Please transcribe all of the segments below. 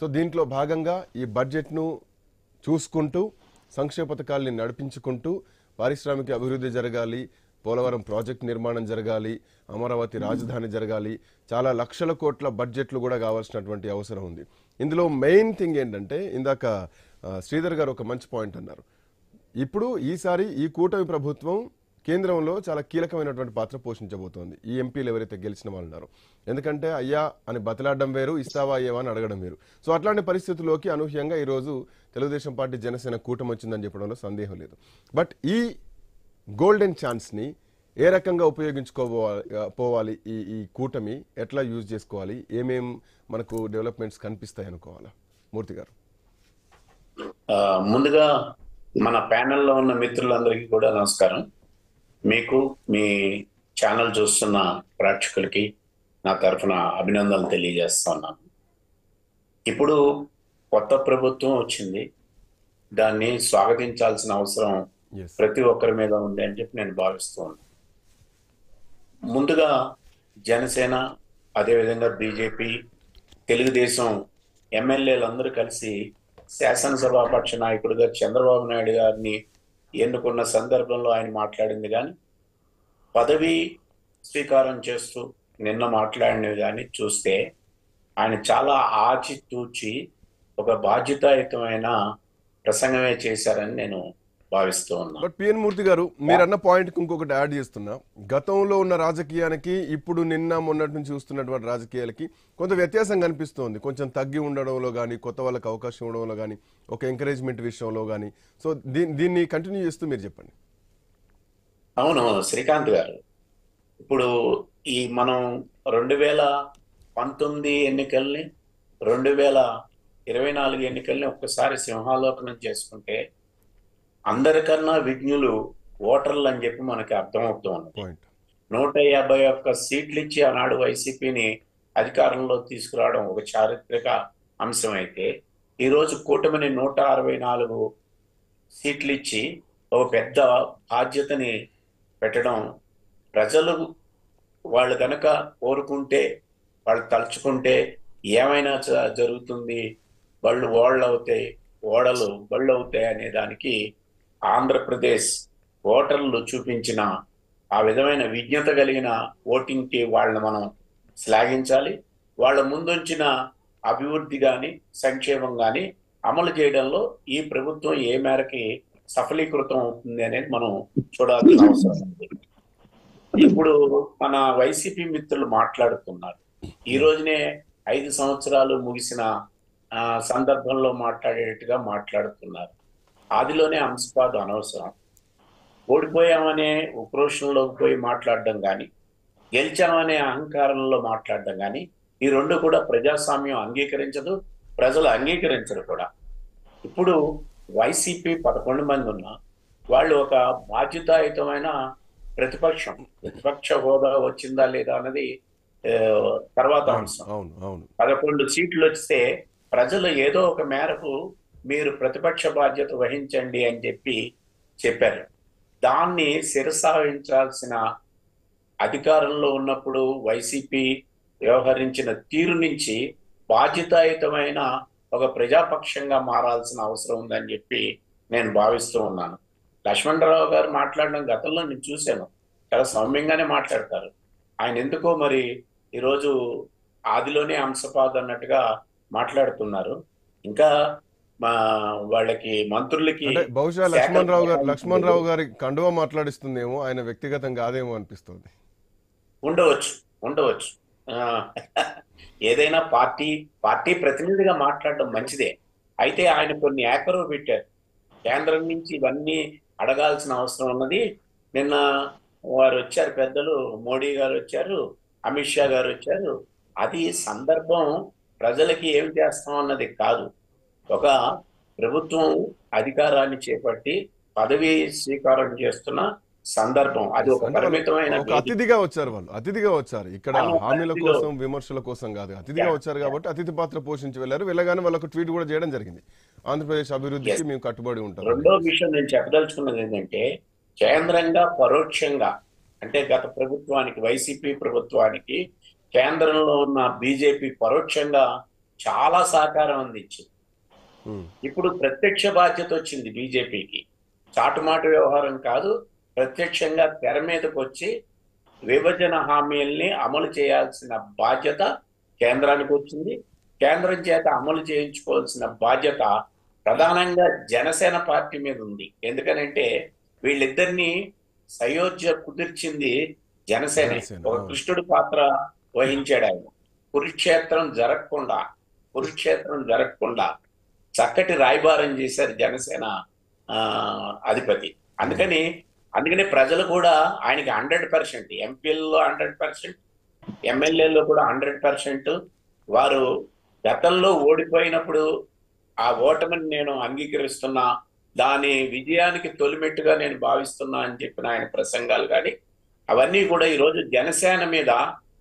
So దీంట్లో భాగంగా ఈ బడ్జెట్ను చూసుకుంటూ సంక్షేమ పథకాల్ని నడిపించుకుంటూ పారిశ్రామిక అభివృద్ధి జరగాలి, పోలవరం ప్రాజెక్ట్ నిర్మాణం జరగాలి, అమరావతి రాజధాని జరగాలి, చాలా లక్షల కోట్ల బడ్జెట్లు కూడా కావాల్సినటువంటి అవసరం ఉంది. ఇందులో మెయిన్ థింగ్ ఏంటంటే ఇందాక శ్రీధర్ గారు ఒక మంచి పాయింట్ అన్నారు. ఇప్పుడు ఈసారి ఈ కూటమి ప్రభుత్వం కేంద్రంలో చాలా కీలకమైనటువంటి పాత్ర పోషించబోతోంది. ఈ ఎంపీలు ఎవరైతే గెలిచిన వాళ్ళు ఉన్నారో, ఎందుకంటే అయ్యా అని బతలాడడం వేరు, ఇస్తావా అయ్యేవా అని అడగడం వేరు. సో అట్లాంటి పరిస్థితుల్లోకి అనూహ్యంగా ఈరోజు తెలుగుదేశం పార్టీ జనసేన కూటమి వచ్చిందని చెప్పడంలో సందేహం లేదు. బట్ ఈ గోల్డెన్ ఛాన్స్ని ఏ రకంగా ఉపయోగించుకోవాలి, ఈ కూటమి ఎట్లా యూజ్ చేసుకోవాలి, ఏమేం మనకు డెవలప్మెంట్స్ కనిపిస్తాయి అనుకోవాలా? మూర్తి గారు. ముందుగా మన ప్యానెల్లో ఉన్న మిత్రులందరికీ కూడా నమస్కారం. మీకు, మీ ఛానల్ చూస్తున్న ప్రేక్షకులకి నా తరఫున అభినందనలు తెలియజేస్తా ఉన్నాను. ఇప్పుడు కొత్త ప్రభుత్వం వచ్చింది, దాన్ని స్వాగతించాల్సిన అవసరం ప్రతి ఒక్కరి మీద ఉంది అని చెప్పి నేను భావిస్తూ ఉన్నాను. ముందుగా జనసేన, అదేవిధంగా బీజేపీ, తెలుగుదేశం ఎమ్మెల్యేలందరూ కలిసి శాసనసభాపక్ష నాయకుడిగా చంద్రబాబు నాయుడు గారిని ఎన్నుకున్న సందర్భంలో ఆయన మాట్లాడింది కానీ, పదవి స్వీకారం చేస్తూ నిన్న మాట్లాడినవి కానీ చూస్తే ఆయన చాలా ఆచితూచి ఒక బాధ్యతాయుతమైన ప్రసంగమే చేశారని నేను భావిస్తూ ఉన్నా. బట్ పిఎన్ మూర్తి గారు, మీరన్న పాయింట్కి ఇంకొకటి యాడ్ చేస్తున్నా. గతంలో ఉన్న రాజకీయానికి ఇప్పుడు నిన్న మొన్నటి నుంచి చూస్తున్నటువంటి రాజకీయాలకి కొంత వ్యత్యాసం కనిపిస్తోంది. కొంచెం తగ్గి ఉండడంలో కానీ, కొత్త వాళ్ళకి అవకాశం ఇవ్వడంలో కానీ, ఒక ఎంకరేజ్మెంట్ విషయంలో కానీ. సో దీన్ని కంటిన్యూ చేస్తూ మీరు చెప్పండి. అవును శ్రీకాంత్ గారు, ఇప్పుడు ఈ మనం 2019 ఎన్నికల్ని 2024 ఎన్నికల్ని ఒక్కసారి సింహాలోకనం చేసుకుంటే అందరికన్నా విజ్ఞులు ఓటర్లు అని చెప్పి మనకి అర్థమవుతూ ఉంది. 151 సీట్లు ఇచ్చి ఆనాడు వైసీపీని అధికారంలో తీసుకురావడం ఒక చారిత్రక అంశం అయితే, ఈరోజు కూటమిని 164 సీట్లు ఇచ్చి ఒక పెద్ద బాధ్యతని పెట్టడం, ప్రజలు వాళ్ళు కనుక కోరుకుంటే, వాళ్ళు తలుచుకుంటే ఏమైనా జరుగుతుంది, బళ్ళు ఓళ్ళు అవుతాయి, ఓడలు బళ్ళు అవుతాయి అనే దానికి ఆంధ్రప్రదేశ్ ఓటర్లు చూపించిన ఆ విధమైన విజ్ఞత కలిగిన ఓటింగ్కి వాళ్ళని మనం శ్లాఘించాలి. వాళ్ళ ముందుంచిన అభివృద్ధి కానీ, సంక్షేమం కానీ అమలు చేయడంలో ఈ ప్రభుత్వం ఏ మేరకి సఫలీకృతం అవుతుంది అనేది మనం చూడాల్సిన అవసరం ఉంది. ఇప్పుడు మన వైసీపీ మిత్రులు మాట్లాడుతున్నారు, ఈ రోజునే 5 సంవత్సరాలు ముగిసిన సందర్భంలో మాట్లాడేట్టుగా మాట్లాడుతున్నారు. ఆదిలోనే అంశపాదు అనవసరం. ఓడిపోయామనే ఉక్రోషంలోకి పోయి మాట్లాడడం కానీ, గెలిచామనే అహంకారంలో మాట్లాడడం కానీ, ఈ రెండు కూడా ప్రజాస్వామ్యం అంగీకరించదు, ప్రజలు అంగీకరించరు కూడా. ఇప్పుడు వైసీపీ 11 మంది ఉన్నా వాళ్ళు ఒక బాధ్యతాయుతమైన ప్రతిపక్ష హోదా వచ్చిందా లేదా అన్నది తర్వాత అంశం. 11 సీట్లు వస్తే ప్రజలు ఏదో ఒక మేరకు మీరు ప్రతిపక్ష బాధ్యత వహించండి అని చెప్పారు. దాన్ని శిరసావహించాల్సిన అధికారంలో ఉన్నప్పుడు వైసీపీ వ్యవహరించిన తీరు నుంచి బాధ్యతాయుతమైన ఒక ప్రజాపక్షంగా మారాల్సిన అవసరం ఉందని చెప్పి నేను భావిస్తూ ఉన్నాను. లక్ష్మణరావు గారు మాట్లాడడం గతంలో నేను చూశాను, చాలా సౌమ్యంగానే మాట్లాడతారు. ఆయన ఎందుకో మరి ఈరోజు ఆదిలోనే అంశపాదు అన్నట్టుగా మాట్లాడుతున్నారు. ఇంకా వాళ్ళకి మంత్రులకి బహుశా లక్ష్మణరావు గారి కండువా మాట్లాడిస్తుందేమో, ఆయన వ్యక్తిగతం కాదేమో అనిపిస్తుంది. ఉండవచ్చు. ఏదైనా పార్టీ ప్రతినిధిగా మాట్లాడడం మంచిదే. అయితే ఆయన కొన్ని ఏకరువు పెట్టారు. కేంద్రం నుంచి ఇవన్నీ అడగాల్సిన అవసరం ఉన్నది. నిన్న వారు వచ్చారు, పెద్దలు మోడీ గారు వచ్చారు, అమిత్ షా గారు వచ్చారు. అది సందర్భం ప్రజలకి ఏం చేస్తాం అన్నది కాదు. ఒక ప్రభుత్వం అధికారాన్ని చేపట్టి పదవి స్వీకారం చేస్తున్న సందర్భం, అది ఒక పరిమితమైన అతిథిగా వచ్చారు. వాళ్ళు అతిథిగా వచ్చారు, ఇక్కడ హామీల కోసం విమర్శల కోసం కాదు, అతిథిగా వచ్చారు కాబట్టి అతిథి పాత్ర పోషించి వెళ్ళారు. వెళ్ళగానే వాళ్ళకు ట్వీట్ కూడా చేయడం జరిగింది, ఆంధ్రప్రదేశ్ అభివృద్ధికి మేము కట్టుబడి ఉంటాం. రెండో విషయం నేను చెప్పదలుచుకున్నది ఏంటంటే, కేంద్రంగా పరోక్షంగా, అంటే గత ప్రభుత్వానికి, వైసీపీ ప్రభుత్వానికి కేంద్రంలో ఉన్న బీజేపీ పరోక్షంగా చాలా సహకారం అందించింది. ఉమ్, ఇప్పుడు ప్రత్యక్ష బాధ్యత వచ్చింది బీజేపీకి. చాటుమాటు వ్యవహారం కాదు, ప్రత్యక్షంగా తెర మీదకి వచ్చి విభజన హామీల్ని అమలు చేయాల్సిన బాధ్యత కేంద్రానికి వచ్చింది. కేంద్రం చేత అమలు చేయించుకోవాల్సిన బాధ్యత ప్రధానంగా జనసేన పార్టీ మీద ఉంది. ఎందుకనంటే వీళ్ళిద్దరినీ సయోధ్య కుదిర్చింది జనసేనే. జనసేన, ఒక అవును. కృష్ణుడి పాత్ర వహించాడు ఆయన. కురుక్షేత్రం జరగకుండా కురుక్షేత్రం జరగకుండా చక్కటి రాయబారం చేశారు జనసేన ఆ, అధిపతి. అందుకని అందుకని ప్రజలు కూడా ఆయనకి 100%, ఎంపీల్లో 100%, ఎమ్మెల్యేల్లో కూడా 100%. వారు గతంలో ఓడిపోయినప్పుడు ఆ ఓటమిని నేను అంగీకరిస్తున్నా, దాని విజయానికి తొలిమెట్టుగా నేను భావిస్తున్నా అని చెప్పిన ఆయన ప్రసంగాలు కానీ అవన్నీ కూడా ఈరోజు జనసేన మీద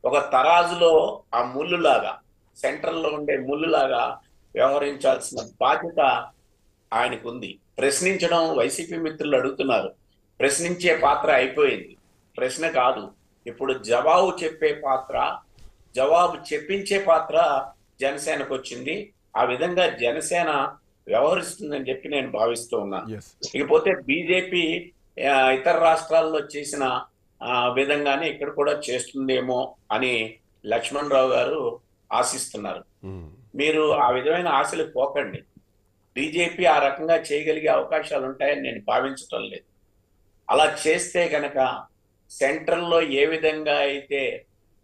ఒక తరాజులో ఆ ముళ్ళులాగా, సెంట్రల్లో ఉండే ముళ్ళులాగా వ్యవహరించాల్సిన బాధ్యత ఆయనకు ఉంది. ప్రశ్నించడం వైసీపీ మిత్రులు అడుగుతున్నారు. ప్రశ్నించే పాత్ర అయిపోయింది, ప్రశ్న కాదు. ఇప్పుడు జవాబు చెప్పే పాత్ర, జవాబు చెప్పించే పాత్ర జనసేనకు వచ్చింది. ఆ విధంగా జనసేన వ్యవహరిస్తుందని చెప్పి నేను భావిస్తూ ఉన్నాను. ఎస్. ఇకపోతే బీజేపీ ఇతర రాష్ట్రాల్లో చేసిన విధంగానే ఇక్కడ కూడా చేస్తుందేమో అని లక్ష్మణ్ రావు గారు ఆశిస్తున్నారు. ఉమ్, మీరు ఆ విధమైన ఆశలు పోకండి. బీజేపీ ఆ రకంగా చేయగలిగే అవకాశాలు ఉంటాయని నేను భావించటం లేదు. అలా చేస్తే గనక సెంట్రల్లో ఏ విధంగా అయితే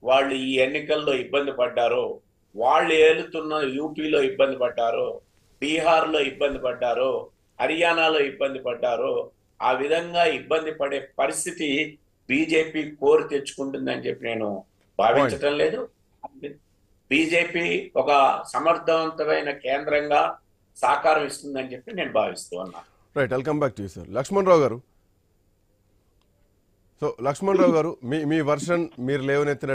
వాళ్ళు ఈ ఎన్నికల్లో ఇబ్బంది పడ్డారో, వాళ్ళు ఏలుతున్న యూపీలో ఇబ్బంది పడ్డారో, బీహార్లో ఇబ్బంది పడ్డారో, హర్యానాలో ఇబ్బంది పడ్డారో, ఆ విధంగా ఇబ్బంది పడే పరిస్థితి బీజేపీ కోరి తెచ్చుకుంటుందని చెప్పి నేను భావించటం లేదు. బీజేపీ ఒక సమర్థవంతమైన కేంద్రంగా సహకారం ఇస్తుందని చెప్పి నేను భావిస్తూ ఉన్నాను. Right, welcome back to you sir. Lakshman Rao garu, so Laxman Rao గారు, మీ వర్షన్ మీరు లేవనెత్తిన